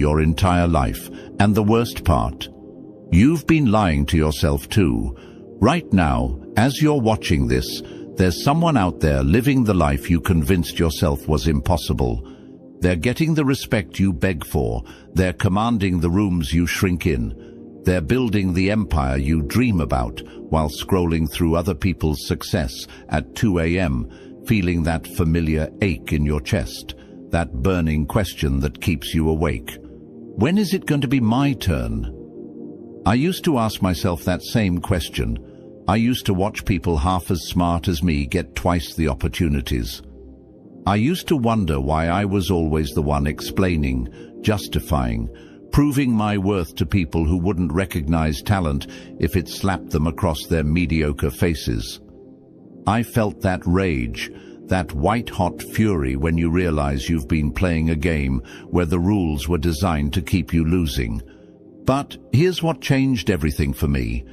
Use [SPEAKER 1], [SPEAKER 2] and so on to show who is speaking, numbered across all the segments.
[SPEAKER 1] your entire life. And the worst part, you've been lying to yourself too. Right now, as you're watching this, there's someone out there living the life you convinced yourself was impossible. They're getting the respect you beg for. They're commanding the rooms you shrink in. They're building the empire you dream about while scrolling through other people's success at 2 a.m., feeling that familiar ache in your chest, that burning question that keeps you awake. When is it going to be my turn? I used to ask myself that same question. I used to watch people half as smart as me get twice the opportunities. I used to wonder why I was always the one explaining, justifying, proving my worth to people who wouldn't recognize talent if it slapped them across their mediocre faces. I felt that rage, that white-hot fury when you realize you've been playing a game where the rules were designed to keep you losing. But here's what changed everything for me,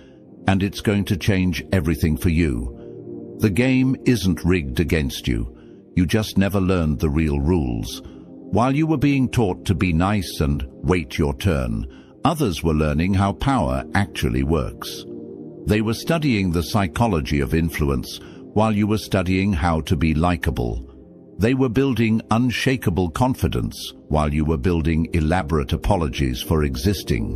[SPEAKER 1] and it's going to change everything for you. The game isn't rigged against you. You just never learned the real rules. While you were being taught to be nice and wait your turn, others were learning how power actually works. They were studying the psychology of influence while you were studying how to be likable. They were building unshakable confidence while you were building elaborate apologies for existing.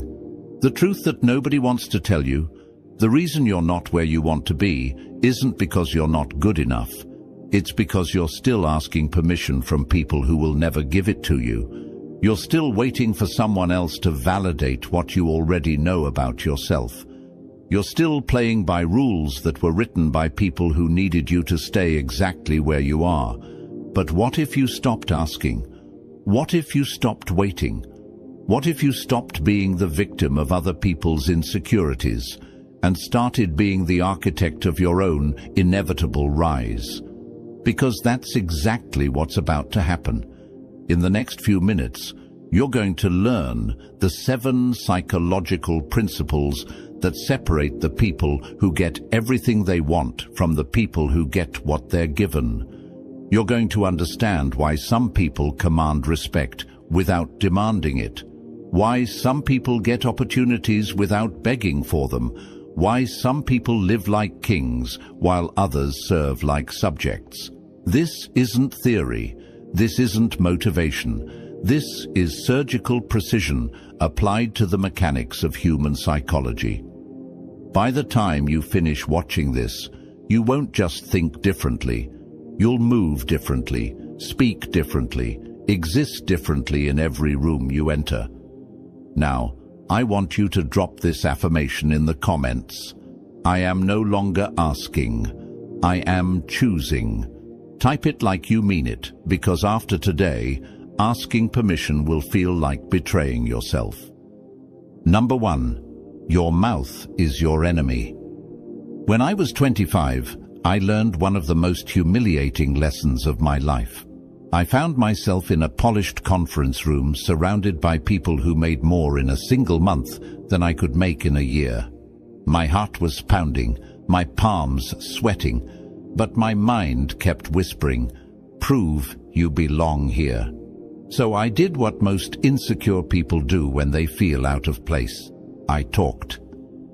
[SPEAKER 1] The truth that nobody wants to tell you, the reason you're not where you want to be, isn't because you're not good enough. It's because you're still asking permission from people who will never give it to you. You're still waiting for someone else to validate what you already know about yourself. You're still playing by rules that were written by people who needed you to stay exactly where you are. But what if you stopped asking? What if you stopped waiting? What if you stopped being the victim of other people's insecurities and started being the architect of your own inevitable rise? Because that's exactly what's about to happen. In the next few minutes, you're going to learn the 7 psychological principles that separate the people who get everything they want from the people who get what they're given. You're going to understand why some people command respect without demanding it, why some people get opportunities without begging for them, why some people live like kings while others serve like subjects. This isn't theory. This isn't motivation. This is surgical precision applied to the mechanics of human psychology. By the time you finish watching this, you won't just think differently. You'll move differently, speak differently, exist differently in every room you enter. Now, I want you to drop this affirmation in the comments. I am no longer asking. I am choosing. Type it like you mean it, because after today, asking permission will feel like betraying yourself. Number 1, your mouth is your enemy. When I was 25, I learned one of the most humiliating lessons of my life. I found myself in a polished conference room surrounded by people who made more in a single month than I could make in a year. My heart was pounding, my palms sweating, but my mind kept whispering, "Prove you belong here." So I did what most insecure people do when they feel out of place. I talked.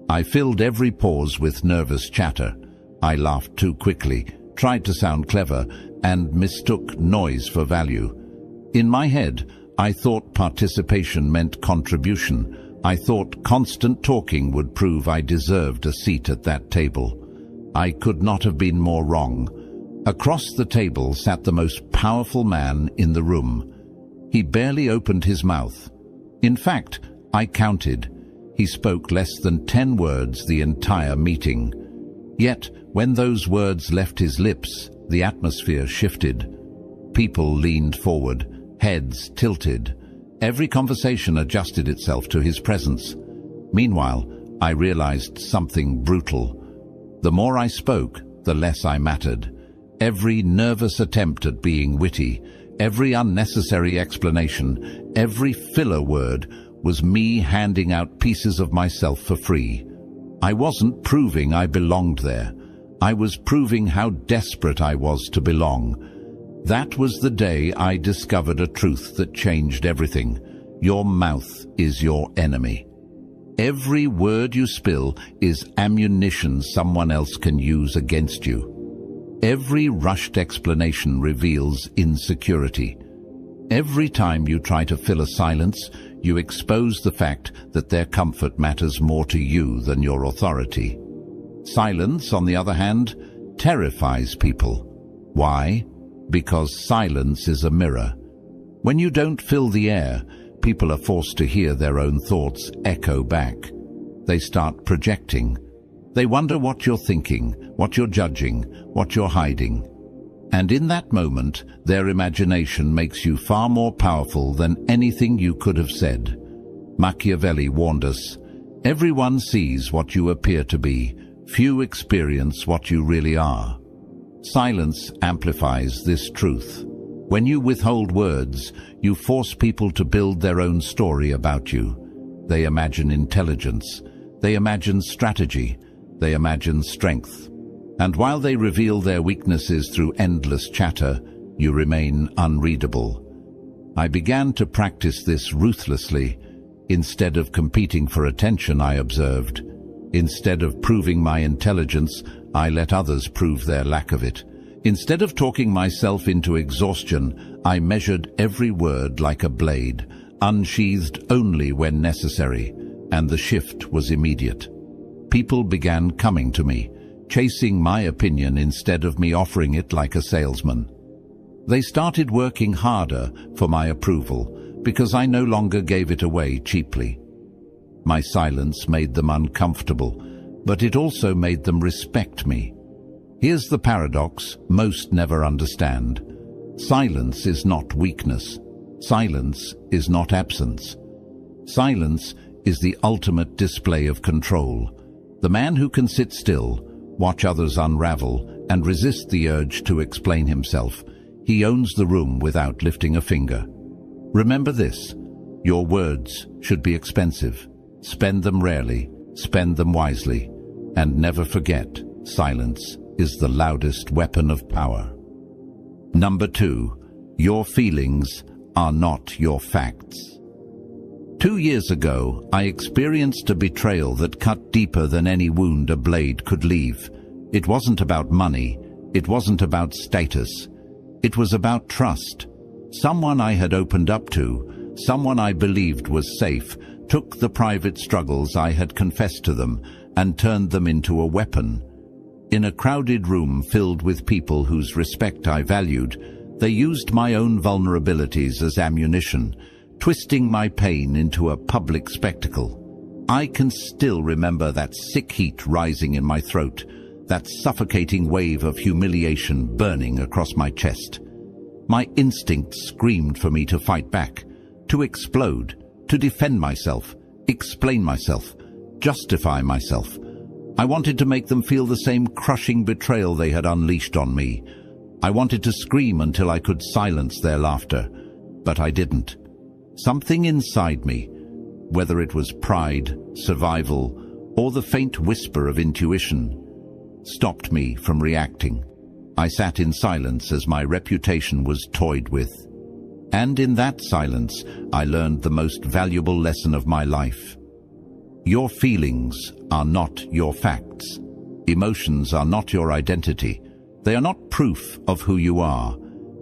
[SPEAKER 1] I filled every pause with nervous chatter. I laughed too quickly, tried to sound clever, and mistook noise for value. In my head, I thought participation meant contribution. I thought constant talking would prove I deserved a seat at that table. I could not have been more wrong. Across the table sat the most powerful man in the room. He barely opened his mouth. In fact, I counted. He spoke less than 10 words the entire meeting. Yet, when those words left his lips, the atmosphere shifted. People leaned forward, heads tilted. Every conversation adjusted itself to his presence. Meanwhile, I realized something brutal. The more I spoke, the less I mattered. Every nervous attempt at being witty, every unnecessary explanation, every filler word was me handing out pieces of myself for free. I wasn't proving I belonged there. I was proving how desperate I was to belong. That was the day I discovered a truth that changed everything. Your mouth is your enemy. Every word you spill is ammunition someone else can use against you. Every rushed explanation reveals insecurity. Every time you try to fill a silence, you expose the fact that their comfort matters more to you than your authority. Silence, on the other hand, terrifies people. Why? Because silence is a mirror. When you don't fill the air, people are forced to hear their own thoughts echo back. They start projecting. They wonder what you're thinking, what you're judging, what you're hiding. And in that moment, their imagination makes you far more powerful than anything you could have said. Machiavelli warned us, "Everyone sees what you appear to be. Few experience what you really are." Silence amplifies this truth. When you withhold words, you force people to build their own story about you. They imagine intelligence. They imagine strategy. They imagine strength. And while they reveal their weaknesses through endless chatter, you remain unreadable. I began to practice this ruthlessly. Instead of competing for attention, I observed. Instead of proving my intelligence, I let others prove their lack of it. Instead of talking myself into exhaustion, I measured every word like a blade, unsheathed only when necessary, and the shift was immediate. People began coming to me, chasing my opinion instead of me offering it like a salesman. They started working harder for my approval because I no longer gave it away cheaply. My silence made them uncomfortable, but it also made them respect me. Here's the paradox most never understand. Silence is not weakness. Silence is not absence. Silence is the ultimate display of control. The man who can sit still, watch others unravel, and resist the urge to explain himself, he owns the room without lifting a finger. Remember this, your words should be expensive. Spend them rarely, spend them wisely, and never forget, silence is the loudest weapon of power. Number 2, your feelings are not your facts. 2 years ago, I experienced a betrayal that cut deeper than any wound a blade could leave. It wasn't about money. It wasn't about status. It was about trust. Someone I had opened up to, someone I believed was safe, took the private struggles I had confessed to them and turned them into a weapon. In a crowded room filled with people whose respect I valued, they used my own vulnerabilities as ammunition, twisting my pain into a public spectacle. I can still remember that sick heat rising in my throat, that suffocating wave of humiliation burning across my chest. My instinct screamed for me to fight back, to explode, to defend myself, explain myself, justify myself. I wanted to make them feel the same crushing betrayal they had unleashed on me. I wanted to scream until I could silence their laughter, but I didn't. Something inside me, whether it was pride, survival, or the faint whisper of intuition, stopped me from reacting. I sat in silence as my reputation was toyed with. And in that silence, I learned the most valuable lesson of my life. Your feelings are not your facts. Emotions are not your identity. They are not proof of who you are.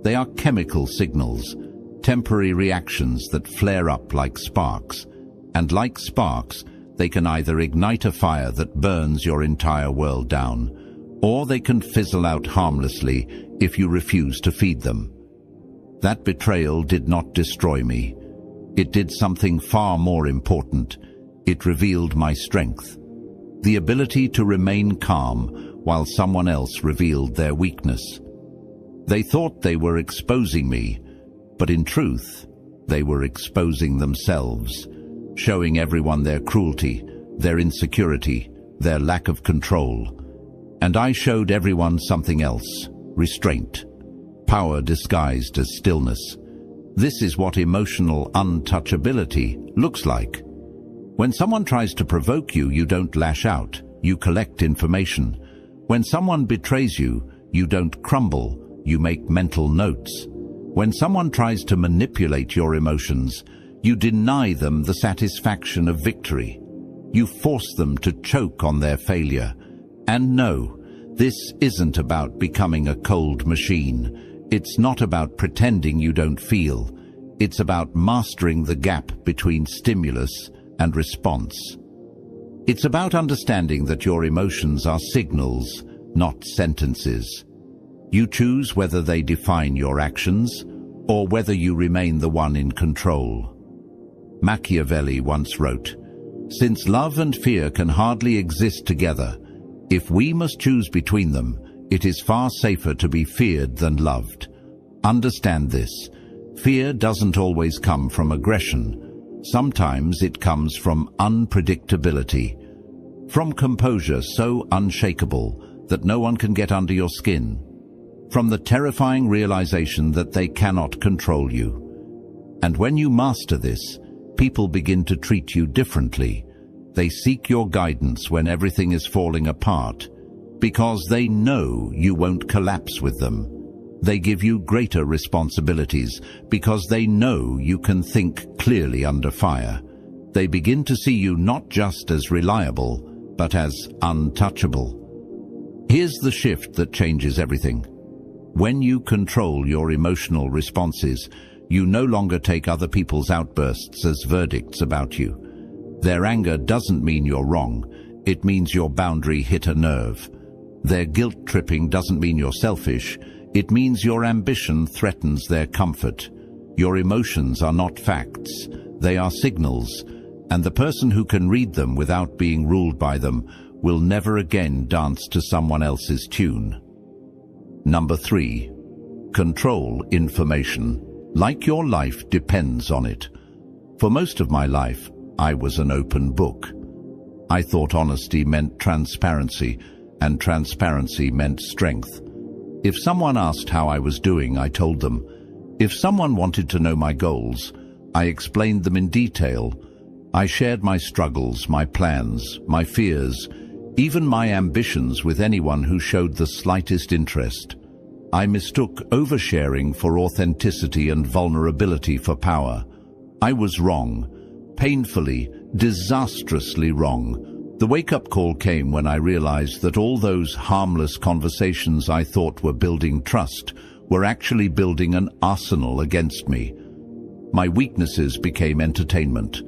[SPEAKER 1] They are chemical signals, temporary reactions that flare up like sparks. And like sparks, they can either ignite a fire that burns your entire world down, or they can fizzle out harmlessly if you refuse to feed them. That betrayal did not destroy me. It did something far more important. It revealed my strength, the ability to remain calm while someone else revealed their weakness. They thought they were exposing me, but in truth, they were exposing themselves, showing everyone their cruelty, their insecurity, their lack of control. And I showed everyone something else, restraint, power disguised as stillness. This is what emotional untouchability looks like. When someone tries to provoke you, you don't lash out, you collect information. When someone betrays you, you don't crumble, you make mental notes. When someone tries to manipulate your emotions, You deny them the satisfaction of victory. You force them to choke on their failure. And no, this isn't about becoming a cold machine. It's not about pretending you don't feel. It's about mastering the gap between stimulus and response. It's about understanding that your emotions are signals, not sentences. You choose whether they define your actions or whether you remain the one in control. Machiavelli once wrote, "Since love and fear can hardly exist together, if we must choose between them, it is far safer to be feared than loved." Understand this. Fear doesn't always come from aggression. Sometimes it comes from unpredictability, from composure so unshakable that no one can get under your skin, from the terrifying realization that they cannot control you. And when you master this, people begin to treat you differently. They seek your guidance when everything is falling apart, because they know you won't collapse with them. They give you greater responsibilities because they know you can think clearly under fire. They begin to see you not just as reliable, but as untouchable. Here's the shift that changes everything. When you control your emotional responses, you no longer take other people's outbursts as verdicts about you. Their anger doesn't mean you're wrong. It means your boundary hit a nerve. Their guilt-tripping doesn't mean you're selfish. It means your ambition threatens their comfort. Your emotions are not facts. They are signals, and the person who can read them without being ruled by them will never again dance to someone else's tune. Number 3. Control information. Like your life depends on it. For most of my life, I was an open book. I thought honesty meant transparency, and transparency meant strength. If someone asked how I was doing, I told them. If someone wanted to know my goals, I explained them in detail. I shared my struggles, my plans, my fears, even my ambitions with anyone who showed the slightest interest. I mistook oversharing for authenticity and vulnerability for power. I was wrong, painfully, disastrously wrong. The wake-up call came when I realized that all those harmless conversations I thought were building trust were actually building an arsenal against me. My weaknesses became entertainment.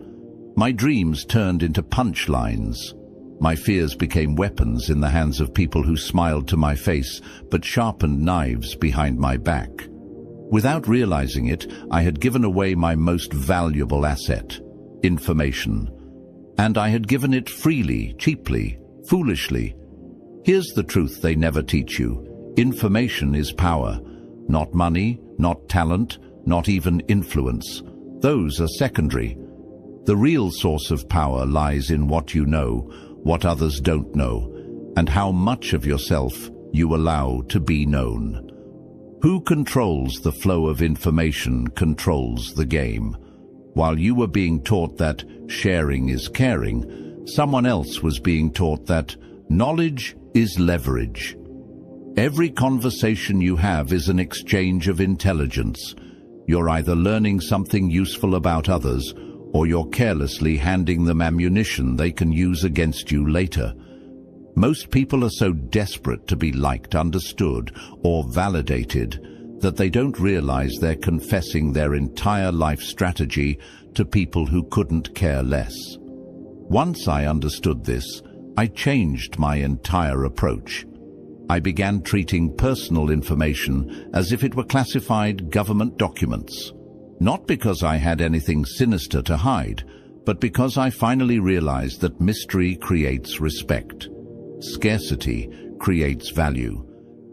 [SPEAKER 1] My dreams turned into punchlines. My fears became weapons in the hands of people who smiled to my face but sharpened knives behind my back. Without realizing it, I had given away my most valuable asset, information. And I had given it freely, cheaply, foolishly. Here's the truth they never teach you. Information is power. Not money, not talent, not even influence. Those are secondary. The real source of power lies in what you know, what others don't know, and how much of yourself you allow to be known. Who controls the flow of information controls the game. While you were being taught that sharing is caring, someone else was being taught that knowledge is leverage. Every conversation you have is an exchange of intelligence. You're either learning something useful about others, or you're carelessly handing them ammunition they can use against you later. Most people are so desperate to be liked, understood, or validated that they don't realize they're confessing their entire life strategy to people who couldn't care less. Once I understood this, I changed my entire approach. I began treating personal information as if it were classified government documents. Not because I had anything sinister to hide, but because I finally realized that mystery creates respect. Scarcity creates value.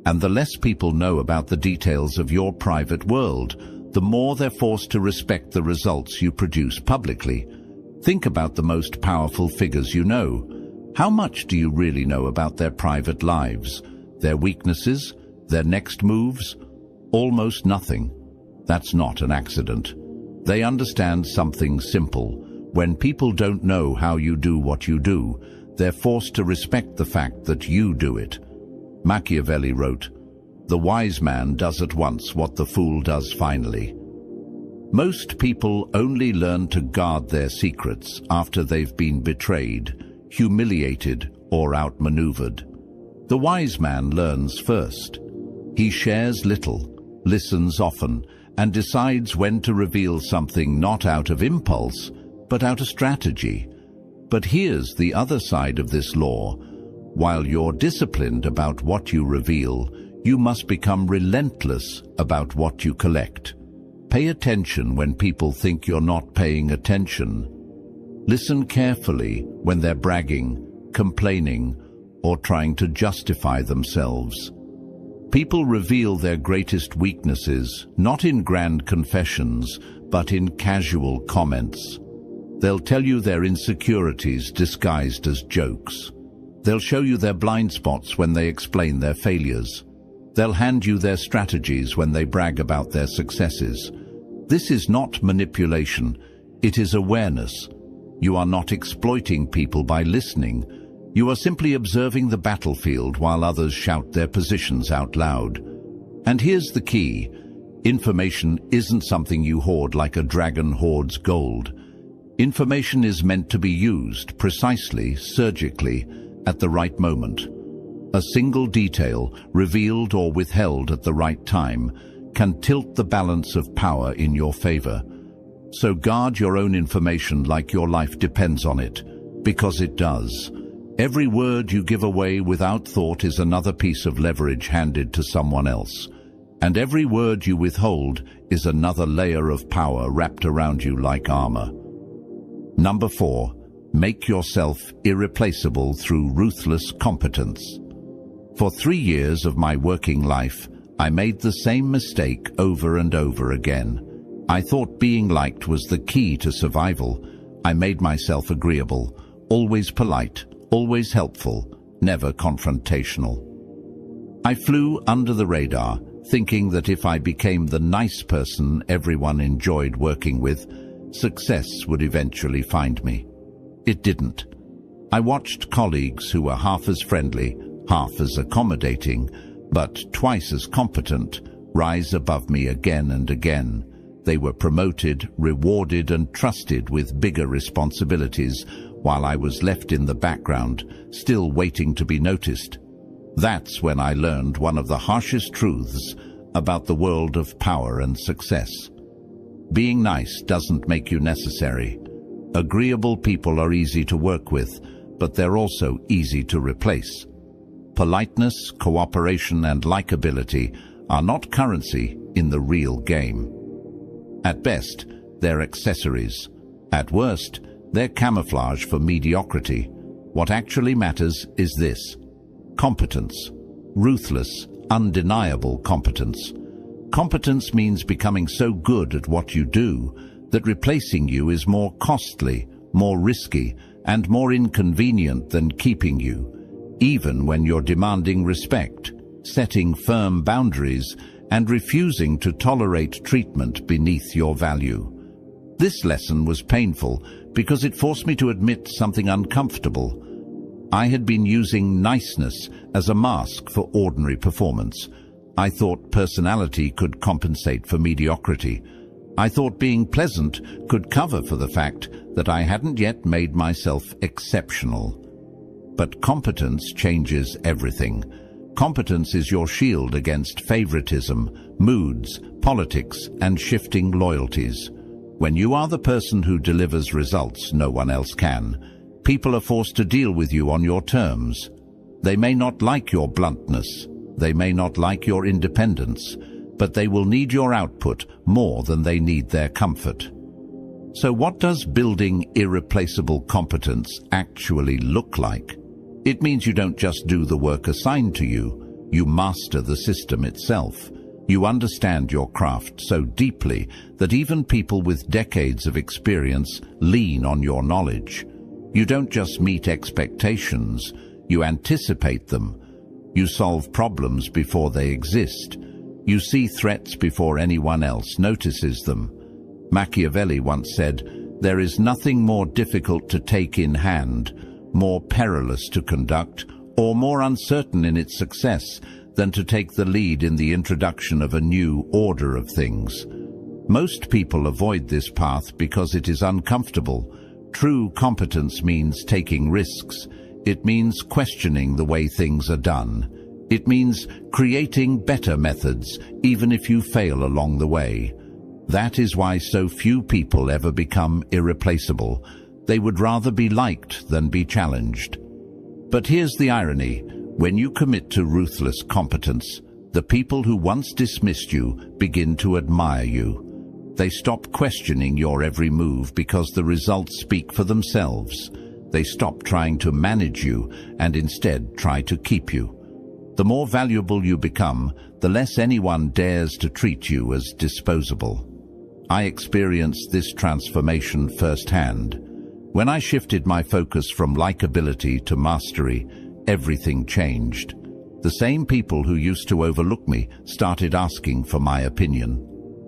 [SPEAKER 1] And the less people know about the details of your private world, the more they're forced to respect the results you produce publicly. Think about the most powerful figures you know. How much do you really know about their private lives, their weaknesses, their next moves? Almost nothing. That's not an accident. They understand something simple. When people don't know how you do what you do, they're forced to respect the fact that you do it. Machiavelli wrote, "The wise man does at once what the fool does finally." Most people only learn to guard their secrets after they've been betrayed, humiliated, or outmaneuvered. The wise man learns first. He shares little, listens often, and decides when to reveal something not out of impulse, but out of strategy. But here's the other side of this law. While you're disciplined about what you reveal, you must become relentless about what you collect. Pay attention when people think you're not paying attention. Listen carefully when they're bragging, complaining, or trying to justify themselves. People reveal their greatest weaknesses, not in grand confessions, but in casual comments. They'll tell you their insecurities disguised as jokes. They'll show you their blind spots when they explain their failures. They'll hand you their strategies when they brag about their successes. This is not manipulation, it is awareness. You are not exploiting people by listening. You are simply observing the battlefield while others shout their positions out loud. And here's the key. Information isn't something you hoard like a dragon hoards gold. Information is meant to be used precisely, surgically, at the right moment. A single detail, revealed or withheld at the right time, can tilt the balance of power in your favor. So guard your own information like your life depends on it, because it does. Every word you give away without thought is another piece of leverage handed to someone else. And every word you withhold is another layer of power wrapped around you like armor. Number 4. Make yourself irreplaceable through ruthless competence. For 3 years of my working life, I made the same mistake over and over again. I thought being liked was the key to survival. I made myself agreeable, always polite, always helpful, never confrontational. I flew under the radar, thinking that if I became the nice person everyone enjoyed working with, success would eventually find me. It didn't. I watched colleagues who were half as friendly, half as accommodating, but twice as competent, rise above me again and again. They were promoted, rewarded, and trusted with bigger responsibilities, while I was left in the background, still waiting to be noticed. That's when I learned one of the harshest truths about the world of power and success. Being nice doesn't make you necessary. Agreeable people are easy to work with, but they're also easy to replace. Politeness, cooperation, and likability are not currency in the real game. At best, they're accessories. At worst, they're camouflage for mediocrity. What actually matters is this: competence. Ruthless, undeniable competence. Competence means becoming so good at what you do that replacing you is more costly, more risky, and more inconvenient than keeping you, even when you're demanding respect, setting firm boundaries, and refusing to tolerate treatment beneath your value. This lesson was painful because it forced me to admit something uncomfortable. I had been using niceness as a mask for ordinary performance. I thought personality could compensate for mediocrity. I thought being pleasant could cover for the fact that I hadn't yet made myself exceptional. But competence changes everything. Competence is your shield against favoritism, moods, politics, and shifting loyalties. When you are the person who delivers results no one else can, people are forced to deal with you on your terms. They may not like your bluntness, they may not like your independence, but they will need your output more than they need their comfort. So what does building irreplaceable competence actually look like? It means you don't just do the work assigned to you, you master the system itself. You understand your craft so deeply that even people with decades of experience lean on your knowledge. You don't just meet expectations, you anticipate them. You solve problems before they exist. You see threats before anyone else notices them. Machiavelli once said, "There is nothing more difficult to take in hand, more perilous to conduct, or more uncertain in its success than to take the lead in the introduction of a new order of things." Most people avoid this path because it is uncomfortable. True competence means taking risks. It means questioning the way things are done. It means creating better methods, even if you fail along the way. That is why so few people ever become irreplaceable. They would rather be liked than be challenged. But here's the irony. When you commit to ruthless competence, the people who once dismissed you begin to admire you. They stop questioning your every move because the results speak for themselves. They stop trying to manage you and instead try to keep you. The more valuable you become, the less anyone dares to treat you as disposable. I experienced this transformation firsthand. When I shifted my focus from likability to mastery, everything changed. The same people who used to overlook me started asking for my opinion.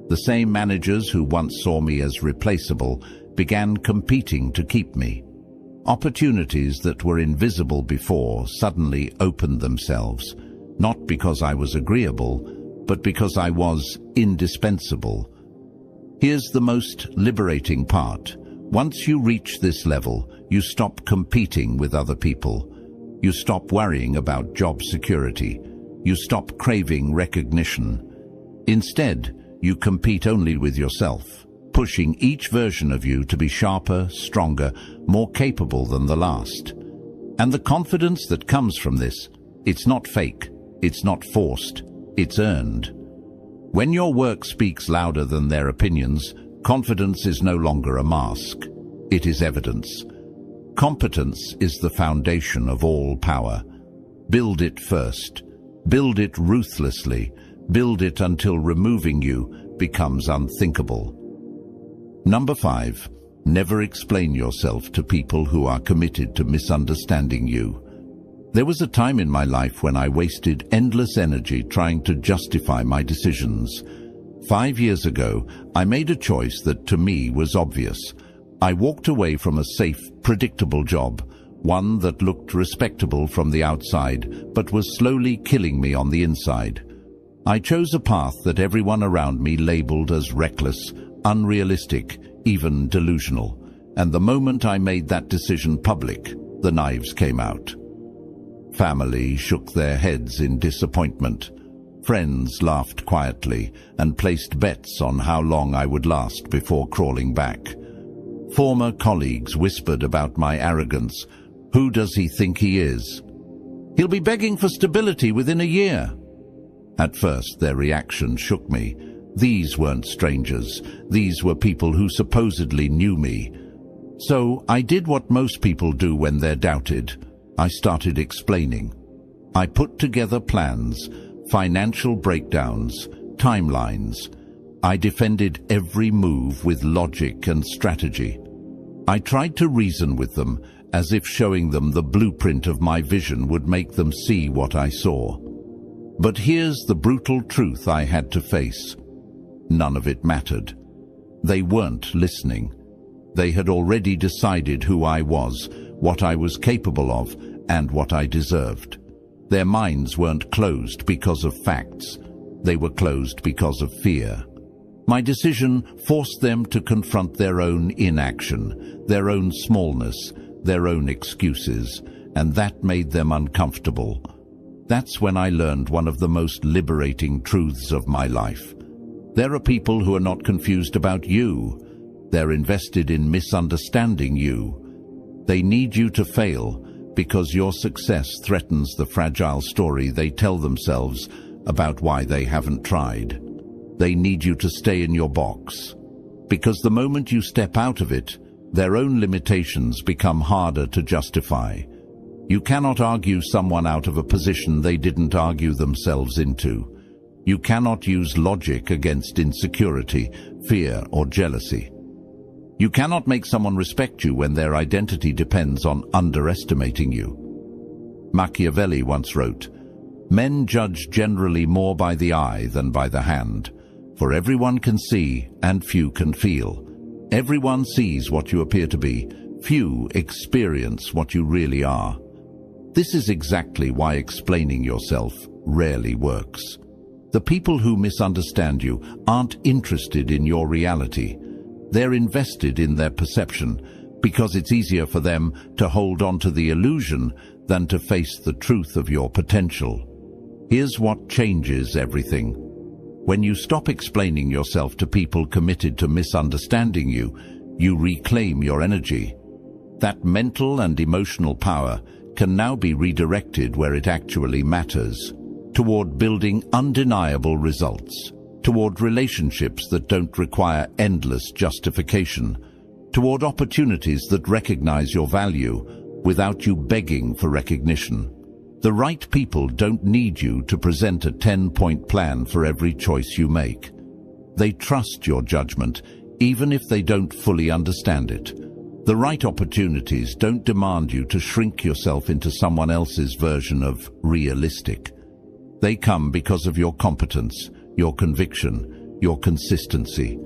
[SPEAKER 1] The same managers who once saw me as replaceable began competing to keep me. Opportunities that were invisible before suddenly opened themselves, not because I was agreeable, but because I was indispensable. Here's the most liberating part. Once you reach this level, you stop competing with other people. You stop worrying about job security. You stop craving recognition. Instead, you compete only with yourself, pushing each version of you to be sharper, stronger, more capable than the last. And the confidence that comes from this, it's not fake, it's not forced, it's earned. When your work speaks louder than their opinions, confidence is no longer a mask, it is evidence. Competence is the foundation of all power. Build it first. Build it ruthlessly. Build it until removing you becomes unthinkable. Number 5. Never explain yourself to people who are committed to misunderstanding you. There was a time in my life when I wasted endless energy trying to justify my decisions. 5 years ago, I made a choice that to me was obvious. I walked away from a safe, predictable job, one that looked respectable from the outside, but was slowly killing me on the inside. I chose a path that everyone around me labeled as reckless, unrealistic, even delusional. And the moment I made that decision public, the knives came out. Family shook their heads in disappointment. Friends laughed quietly and placed bets on how long I would last before crawling back. Former colleagues whispered about my arrogance. Who does he think he is? He'll be begging for stability within a year. At first, their reaction shook me. These weren't strangers. These were people who supposedly knew me. So I did what most people do when they're doubted. I started explaining. I put together plans, financial breakdowns, timelines. I defended every move with logic and strategy. I tried to reason with them, as if showing them the blueprint of my vision would make them see what I saw. But here's the brutal truth I had to face. None of it mattered. They weren't listening. They had already decided who I was, what I was capable of, and what I deserved. Their minds weren't closed because of facts. They were closed because of fear. My decision forced them to confront their own inaction, their own smallness, their own excuses, and that made them uncomfortable. That's when I learned one of the most liberating truths of my life. There are people who are not confused about you. They're invested in misunderstanding you. They need you to fail because your success threatens the fragile story they tell themselves about why they haven't tried. They need you to stay in your box, because the moment you step out of it, their own limitations become harder to justify. You cannot argue someone out of a position they didn't argue themselves into. You cannot use logic against insecurity, fear, or jealousy. You cannot make someone respect you when their identity depends on underestimating you. Machiavelli once wrote, "Men judge generally more by the eye than by the hand. For everyone can see and few can feel. Everyone sees what you appear to be. Few experience what you really are." This is exactly why explaining yourself rarely works. The people who misunderstand you aren't interested in your reality. They're invested in their perception because it's easier for them to hold on to the illusion than to face the truth of your potential. Here's what changes everything. When you stop explaining yourself to people committed to misunderstanding you, you reclaim your energy. That mental and emotional power can now be redirected where it actually matters, toward building undeniable results, toward relationships that don't require endless justification, toward opportunities that recognize your value without you begging for recognition. The right people don't need you to present a 10-point plan for every choice you make. They trust your judgment, even if they don't fully understand it. The right opportunities don't demand you to shrink yourself into someone else's version of realistic. They come because of your competence, your conviction, your consistency.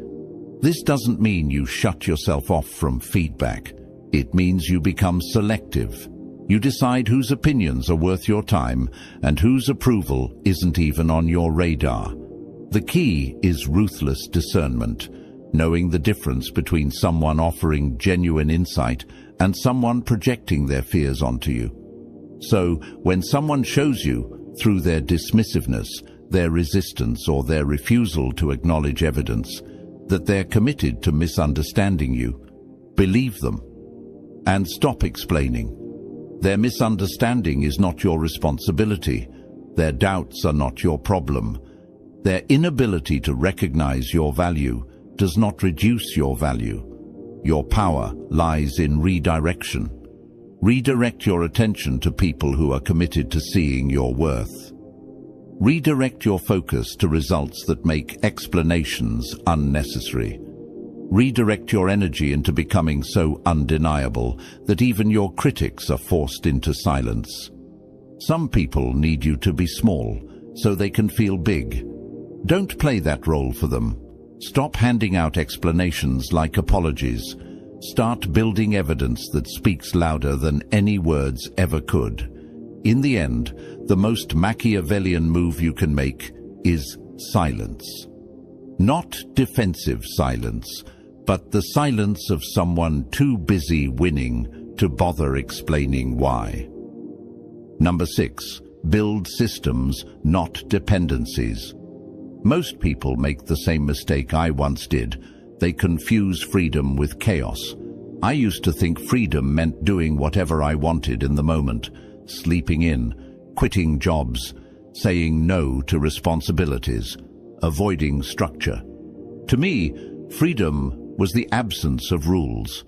[SPEAKER 1] This doesn't mean you shut yourself off from feedback. It means you become selective. You decide whose opinions are worth your time and whose approval isn't even on your radar. The key is ruthless discernment, knowing the difference between someone offering genuine insight and someone projecting their fears onto you. So, when someone shows you, through their dismissiveness, their resistance, or their refusal to acknowledge evidence, that they're committed to misunderstanding you, believe them and stop explaining. Their misunderstanding is not your responsibility. Their doubts are not your problem. Their inability to recognize your value does not reduce your value. Your power lies in redirection. Redirect your attention to people who are committed to seeing your worth. Redirect your focus to results that make explanations unnecessary. Redirect your energy into becoming so undeniable that even your critics are forced into silence. Some people need you to be small so they can feel big. Don't play that role for them. Stop handing out explanations like apologies. Start building evidence that speaks louder than any words ever could. In the end, the most Machiavellian move you can make is silence. Not defensive silence, but the silence of someone too busy winning to bother explaining why. Number 6, build systems, not dependencies. Most people make the same mistake I once did. They confuse freedom with chaos. I used to think freedom meant doing whatever I wanted in the moment, sleeping in, quitting jobs, saying no to responsibilities, avoiding structure. To me, freedom was the absence of rules.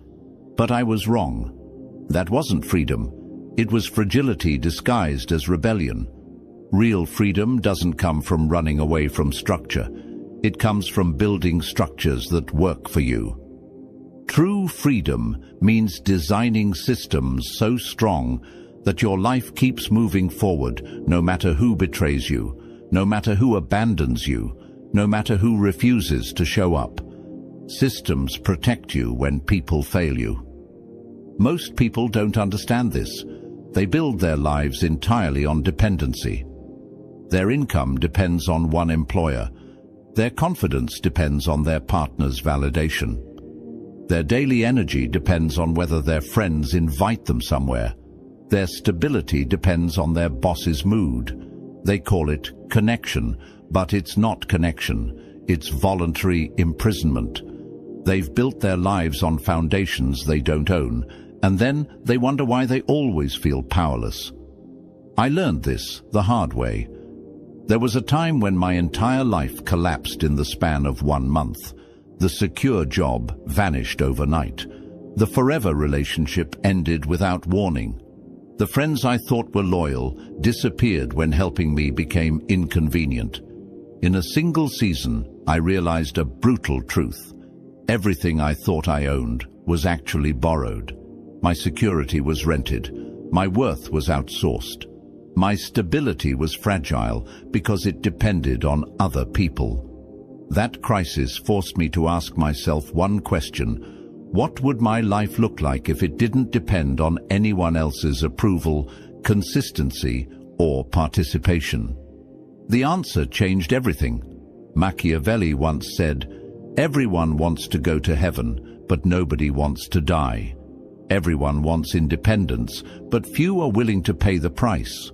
[SPEAKER 1] But I was wrong. That wasn't freedom. It was fragility disguised as rebellion. Real freedom doesn't come from running away from structure. It comes from building structures that work for you. True freedom means designing systems so strong that your life keeps moving forward no matter who betrays you, no matter who abandons you, no matter who refuses to show up. Systems protect you when people fail you. Most people don't understand this. They build their lives entirely on dependency. Their income depends on one employer. Their confidence depends on their partner's validation. Their daily energy depends on whether their friends invite them somewhere. Their stability depends on their boss's mood. They call it connection, but it's not connection. It's voluntary imprisonment. They've built their lives on foundations they don't own, and then they wonder why they always feel powerless. I learned this the hard way. There was a time when my entire life collapsed in the span of 1 month. The secure job vanished overnight. The forever relationship ended without warning. The friends I thought were loyal disappeared when helping me became inconvenient. In a single season, I realized a brutal truth. Everything I thought I owned was actually borrowed. My security was rented. My worth was outsourced. My stability was fragile because it depended on other people. That crisis forced me to ask myself one question: what would my life look like if it didn't depend on anyone else's approval, consistency, or participation? The answer changed everything. Machiavelli once said, "Everyone wants to go to heaven, but nobody wants to die. Everyone wants independence, but few are willing to pay the price.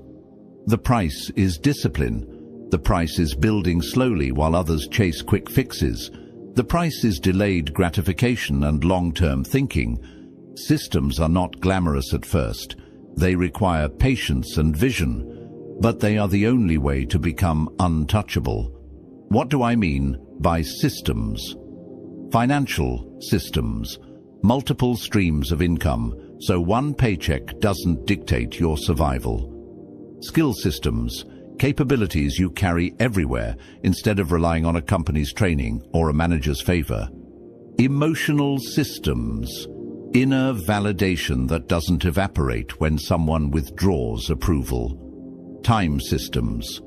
[SPEAKER 1] The price is discipline. The price is building slowly while others chase quick fixes. The price is delayed gratification and long-term thinking. Systems are not glamorous at first. They require patience and vision, but they are the only way to become untouchable." What do I mean by systems? Financial systems. Multiple streams of income, so one paycheck doesn't dictate your survival. Skill systems. Capabilities you carry everywhere instead of relying on a company's training or a manager's favor. Emotional systems. Inner validation that doesn't evaporate when someone withdraws approval. Time systems.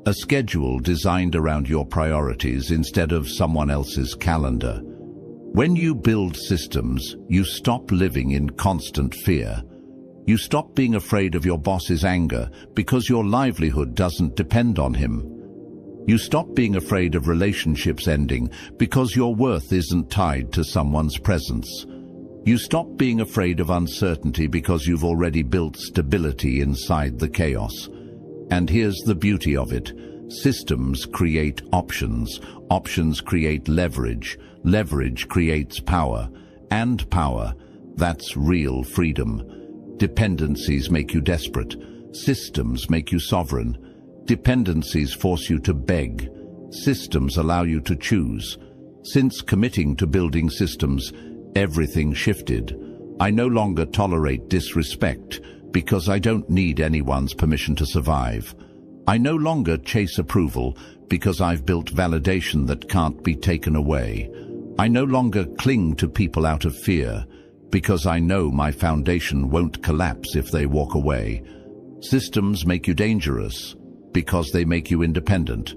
[SPEAKER 1] A schedule designed around your priorities instead of someone else's calendar. When you build systems, you stop living in constant fear. You stop being afraid of your boss's anger because your livelihood doesn't depend on him. You stop being afraid of relationships ending because your worth isn't tied to someone's presence. You stop being afraid of uncertainty because you've already built stability inside the chaos. And here's the beauty of it. Systems create options. Options create leverage. Leverage creates power. And power, that's real freedom. Dependencies make you desperate. Systems make you sovereign. Dependencies force you to beg. Systems allow you to choose. Since committing to building systems, everything shifted. I no longer tolerate disrespect because I don't need anyone's permission to survive. I no longer chase approval because I've built validation that can't be taken away. I no longer cling to people out of fear because I know my foundation won't collapse if they walk away. Systems make you dangerous because they make you independent.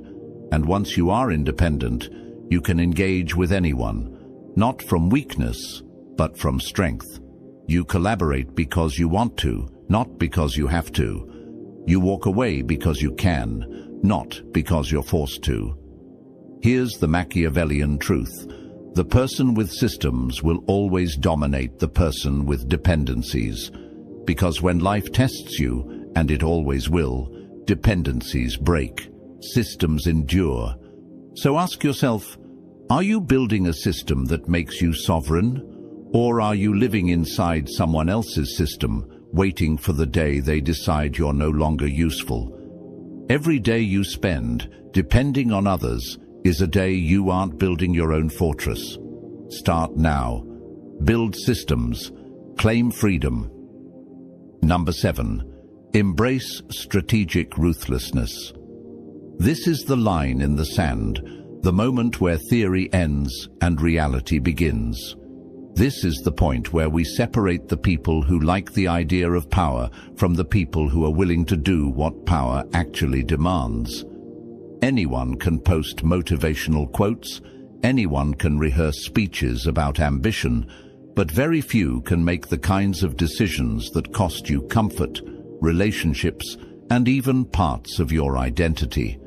[SPEAKER 1] And once you are independent, you can engage with anyone, not from weakness, but from strength. You collaborate because you want to, not because you have to. You walk away because you can, not because you're forced to. Here's the Machiavellian truth. The person with systems will always dominate the person with dependencies. Because when life tests you, and it always will, dependencies break, systems endure. So ask yourself, are you building a system that makes you sovereign? Or are you living inside someone else's system, waiting for the day they decide you're no longer useful? Every day you spend depending on others is a day you aren't building your own fortress. Start now. Build systems. Claim freedom. Number 7. Embrace strategic ruthlessness. This is the line in the sand, the moment where theory ends and reality begins. This is the point where we separate the people who like the idea of power from the people who are willing to do what power actually demands. Anyone can post motivational quotes, anyone can rehearse speeches about ambition, but very few can make the kinds of decisions that cost you comfort, relationships, and even parts of your identity.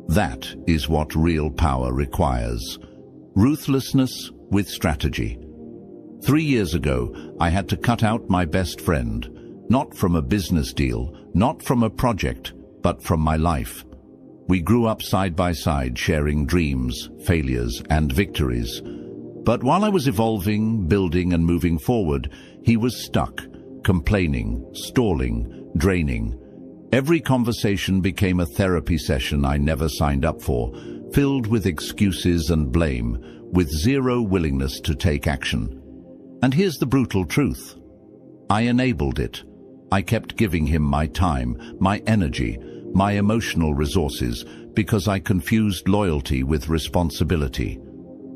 [SPEAKER 1] That is what real power requires. Ruthlessness with strategy. 3 years ago, I had to cut out my best friend, not from a business deal, not from a project, but from my life. We grew up side by side, sharing dreams, failures, and victories. But while I was evolving, building, and moving forward, he was stuck, complaining, stalling, draining. Every conversation became a therapy session I never signed up for, filled with excuses and blame, with zero willingness to take action. And here's the brutal truth. I enabled it. I kept giving him my time, my energy, my emotional resources, because I confused loyalty with responsibility.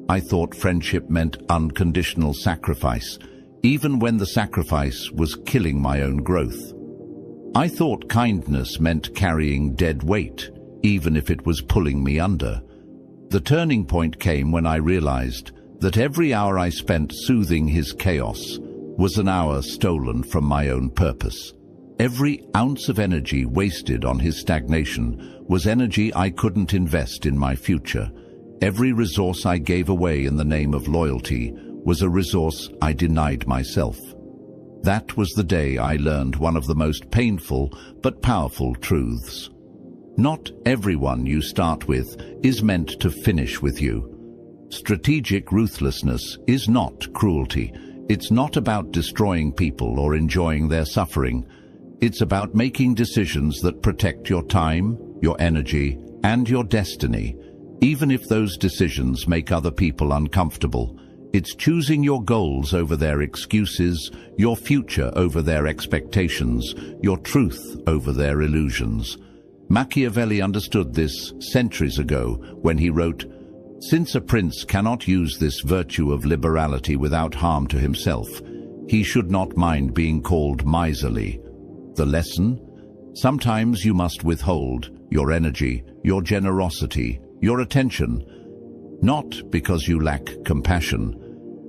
[SPEAKER 1] I thought friendship meant unconditional sacrifice, even when the sacrifice was killing my own growth. I thought kindness meant carrying dead weight, even if it was pulling me under. The turning point came when I realized that every hour I spent soothing his chaos was an hour stolen from my own purpose. Every ounce of energy wasted on his stagnation was energy I couldn't invest in my future. Every resource I gave away in the name of loyalty was a resource I denied myself. That was the day I learned one of the most painful but powerful truths. Not everyone you start with is meant to finish with you. Strategic ruthlessness is not cruelty. It's not about destroying people or enjoying their suffering. It's about making decisions that protect your time, your energy, and your destiny, even if those decisions make other people uncomfortable. It's choosing your goals over their excuses, your future over their expectations, your truth over their illusions. Machiavelli understood this centuries ago when he wrote, "Since a prince cannot use this virtue of liberality without harm to himself, he should not mind being called miserly." The lesson? Sometimes you must withhold your energy, your generosity, your attention, not because you lack compassion,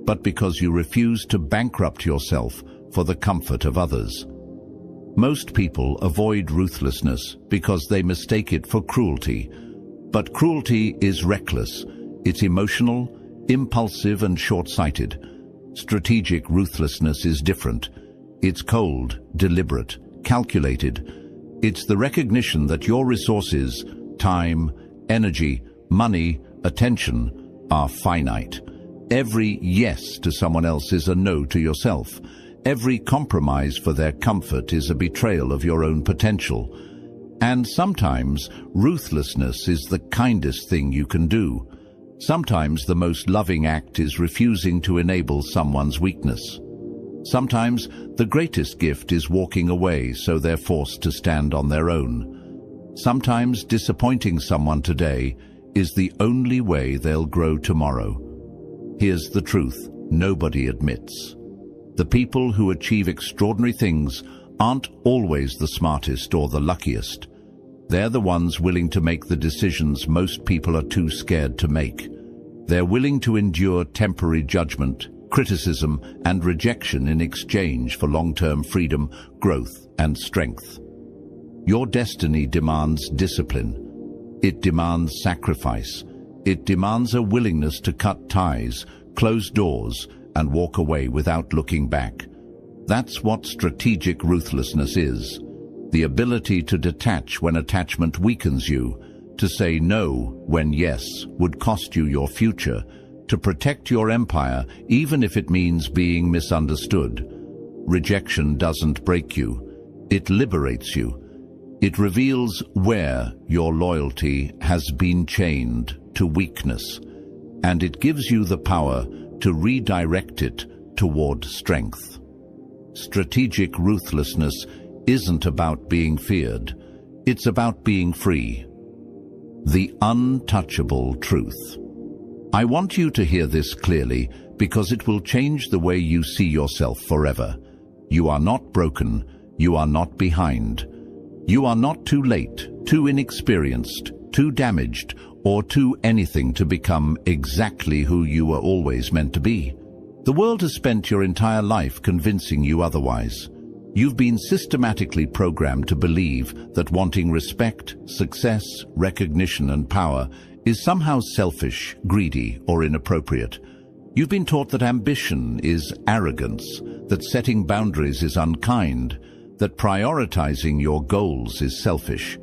[SPEAKER 1] but because you refuse to bankrupt yourself for the comfort of others. Most people avoid ruthlessness because they mistake it for cruelty. But cruelty is reckless. It's emotional, impulsive, and short-sighted. Strategic ruthlessness is different. It's cold, deliberate, calculated. It's the recognition that your resources, time, energy, money, attention, are finite. Every yes to someone else is a no to yourself. Every compromise for their comfort is a betrayal of your own potential. And sometimes ruthlessness is the kindest thing you can do. Sometimes the most loving act is refusing to enable someone's weakness. Sometimes the greatest gift is walking away so they're forced to stand on their own. Sometimes disappointing someone today is the only way they'll grow tomorrow. Here's the truth nobody admits. The people who achieve extraordinary things aren't always the smartest or the luckiest. They're the ones willing to make the decisions most people are too scared to make. They're willing to endure temporary judgment, criticism, and rejection in exchange for long-term freedom, growth, and strength. Your destiny demands discipline. It demands sacrifice. It demands a willingness to cut ties, close doors, and walk away without looking back. That's what strategic ruthlessness is. The ability to detach when attachment weakens you, to say no when yes would cost you your future, to protect your empire even if it means being misunderstood. Rejection doesn't break you. It liberates you. It reveals where your loyalty has been chained to weakness, and it gives you the power to redirect it toward strength. Strategic ruthlessness isn't about being feared. It's about being free. The untouchable truth. I want you to hear this clearly because it will change the way you see yourself forever. You are not broken. You are not behind. You are not too late, too inexperienced, too damaged, or too anything to become exactly who you were always meant to be. The world has spent your entire life convincing you otherwise. You've been systematically programmed to believe that wanting respect, success, recognition, and power is somehow selfish, greedy, or inappropriate. You've been taught that ambition is arrogance, that setting boundaries is unkind, that prioritizing your goals is selfish.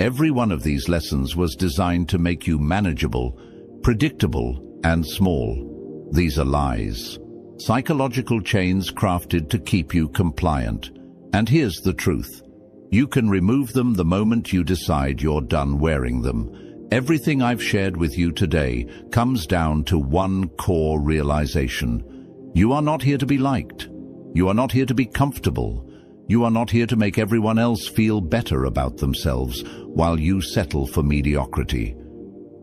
[SPEAKER 1] Every one of these lessons was designed to make you manageable, predictable, and small. These are lies. Psychological chains crafted to keep you compliant. And here's the truth. You can remove them the moment you decide you're done wearing them. Everything I've shared with you today comes down to one core realization. You are not here to be liked. You are not here to be comfortable. You are not here to make everyone else feel better about themselves while you settle for mediocrity.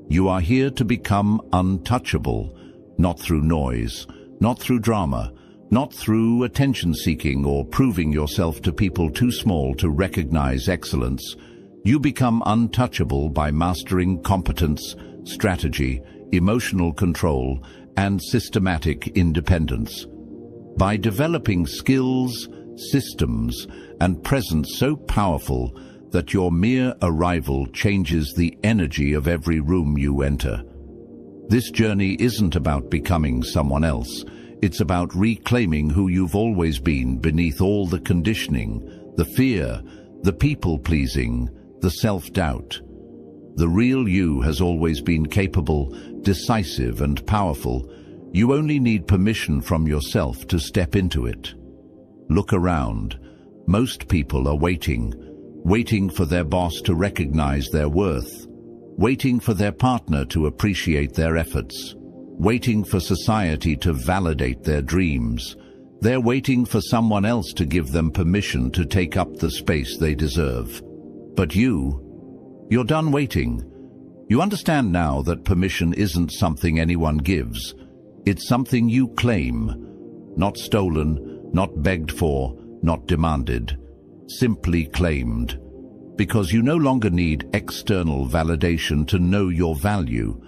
[SPEAKER 1] You are here to become untouchable, not through noise, not through drama, not through attention-seeking or proving yourself to people too small to recognize excellence. You become untouchable by mastering competence, strategy, emotional control, and systematic independence. By developing skills, systems, and presence so powerful that your mere arrival changes the energy of every room you enter. This journey isn't about becoming someone else. It's about reclaiming who you've always been beneath all the conditioning, the fear, the people-pleasing, the self-doubt. The real you has always been capable, decisive, and powerful. You only need permission from yourself to step into it. Look around. Most people are waiting for their boss to recognize their worth, waiting for their partner to appreciate their efforts, waiting for society to validate their dreams. They're waiting for someone else to give them permission to take up the space they deserve. But you're done waiting. You understand now that permission isn't something anyone gives. It's something you claim, not stolen, not begged for, not demanded, simply claimed. Because you no longer need external validation to know your value.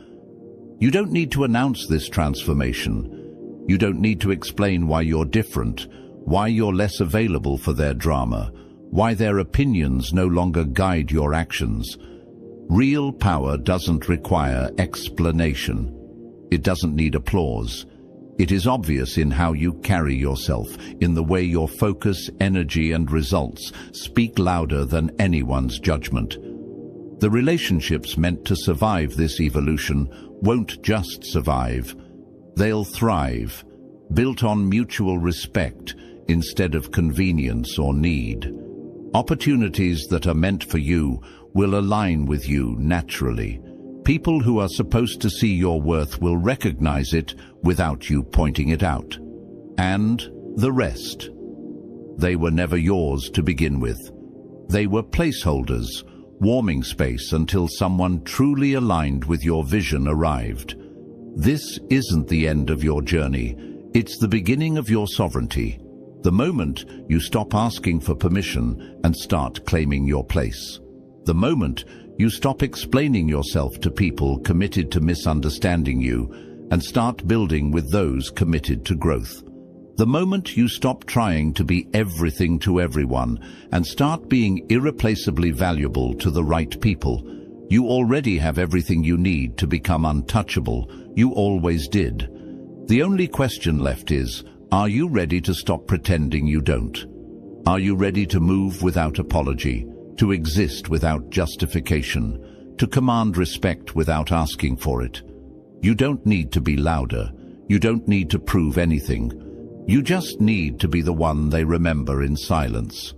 [SPEAKER 1] You don't need to announce this transformation. You don't need to explain why you're different, why you're less available for their drama, why their opinions no longer guide your actions. Real power doesn't require explanation. It doesn't need applause. It is obvious in how you carry yourself, in the way your focus, energy, and results speak louder than anyone's judgment. The relationships meant to survive this evolution won't just survive. They'll thrive, built on mutual respect instead of convenience or need. Opportunities that are meant for you will align with you naturally. People who are supposed to see your worth will recognize it without you pointing it out. And the rest. They were never yours to begin with. They were placeholders, warming space until someone truly aligned with your vision arrived. This isn't the end of your journey. It's the beginning of your sovereignty. The moment you stop asking for permission and start claiming your place. The moment you stop explaining yourself to people committed to misunderstanding you and start building with those committed to growth. The moment you stop trying to be everything to everyone and start being irreplaceably valuable to the right people. You already have everything you need to become untouchable. You always did. The only question left is, are you ready to stop pretending you don't? Are you ready to move without apology? To exist without justification, to command respect without asking for it? You don't need to be louder. You don't need to prove anything. You just need to be the one they remember in silence.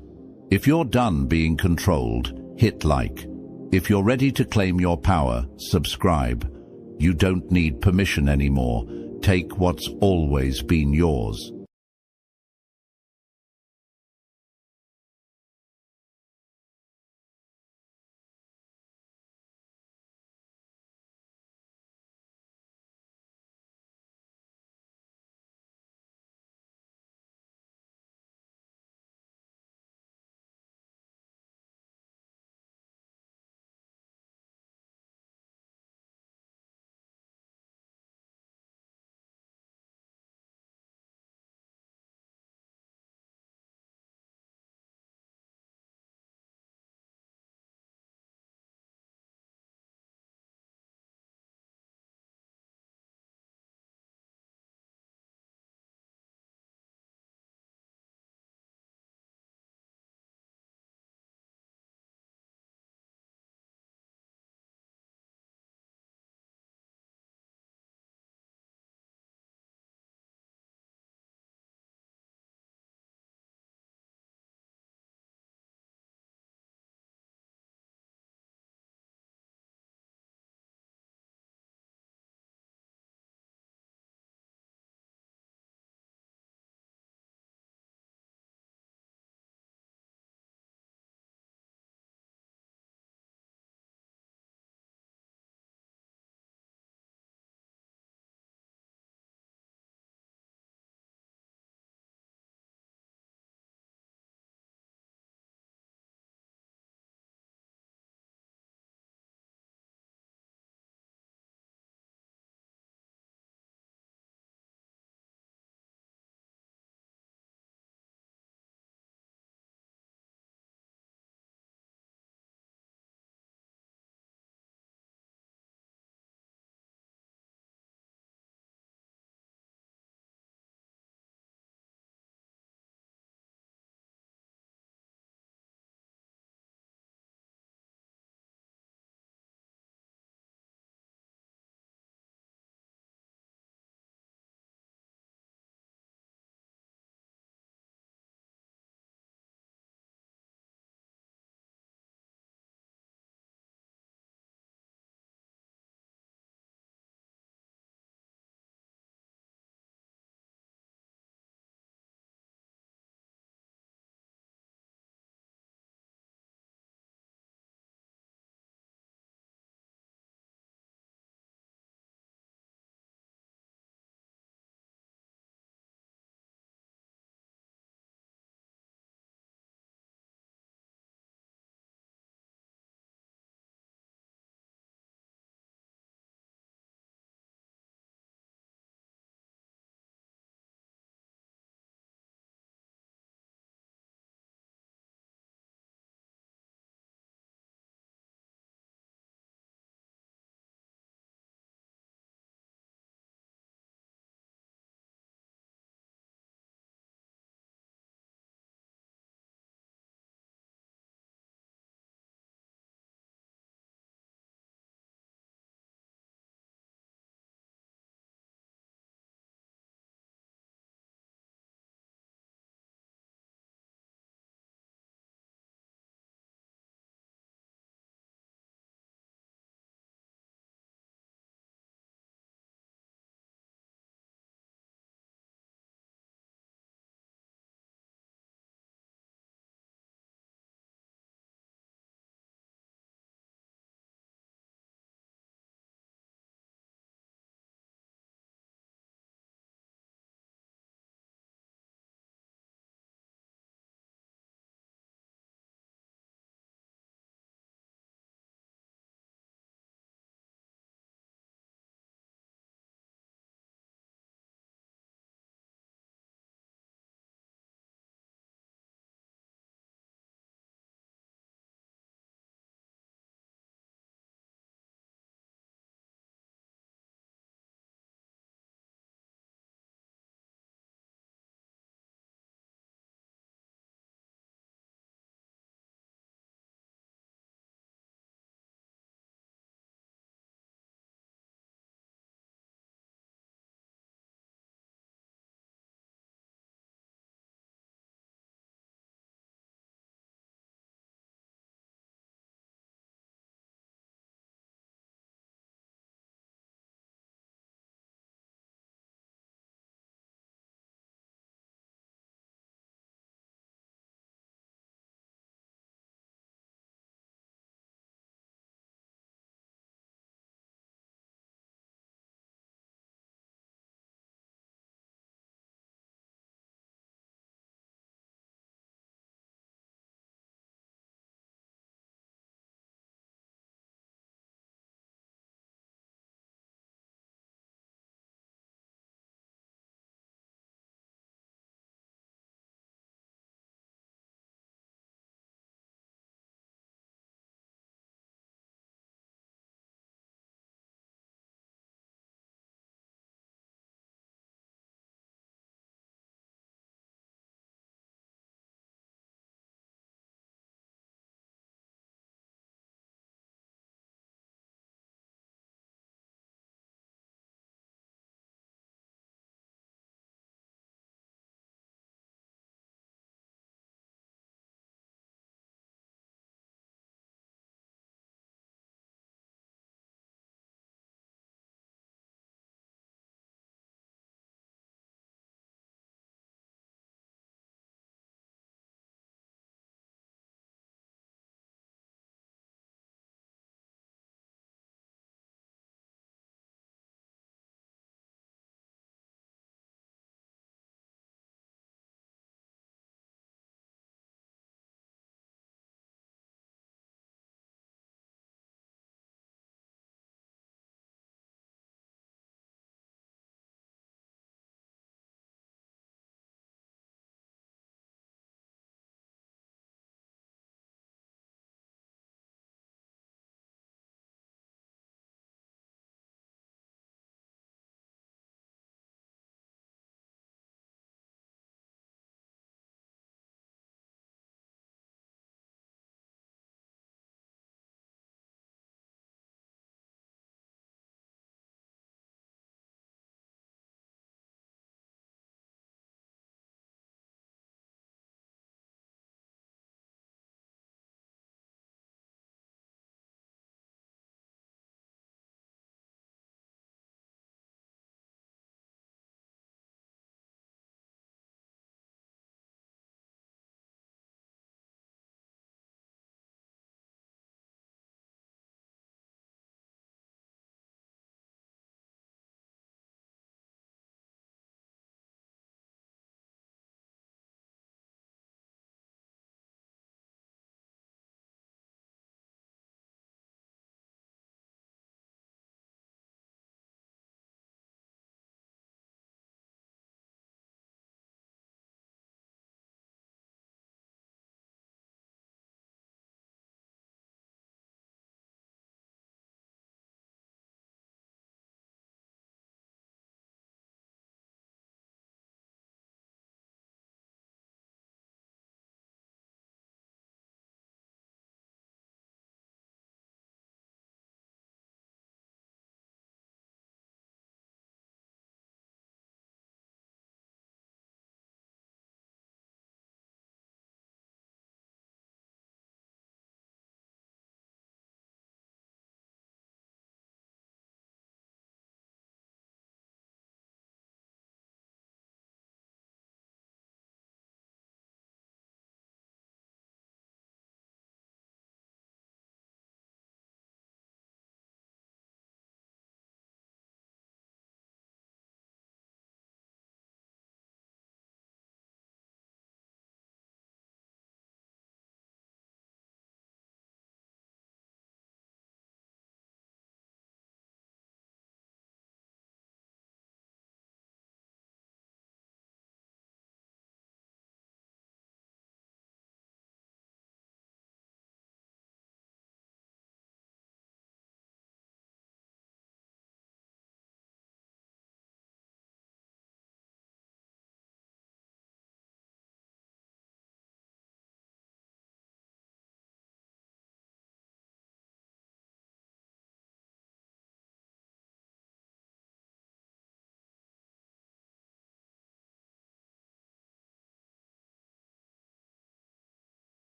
[SPEAKER 1] If you're done being controlled, hit like. If you're ready to claim your power, subscribe. You don't need permission anymore. Take what's always been yours.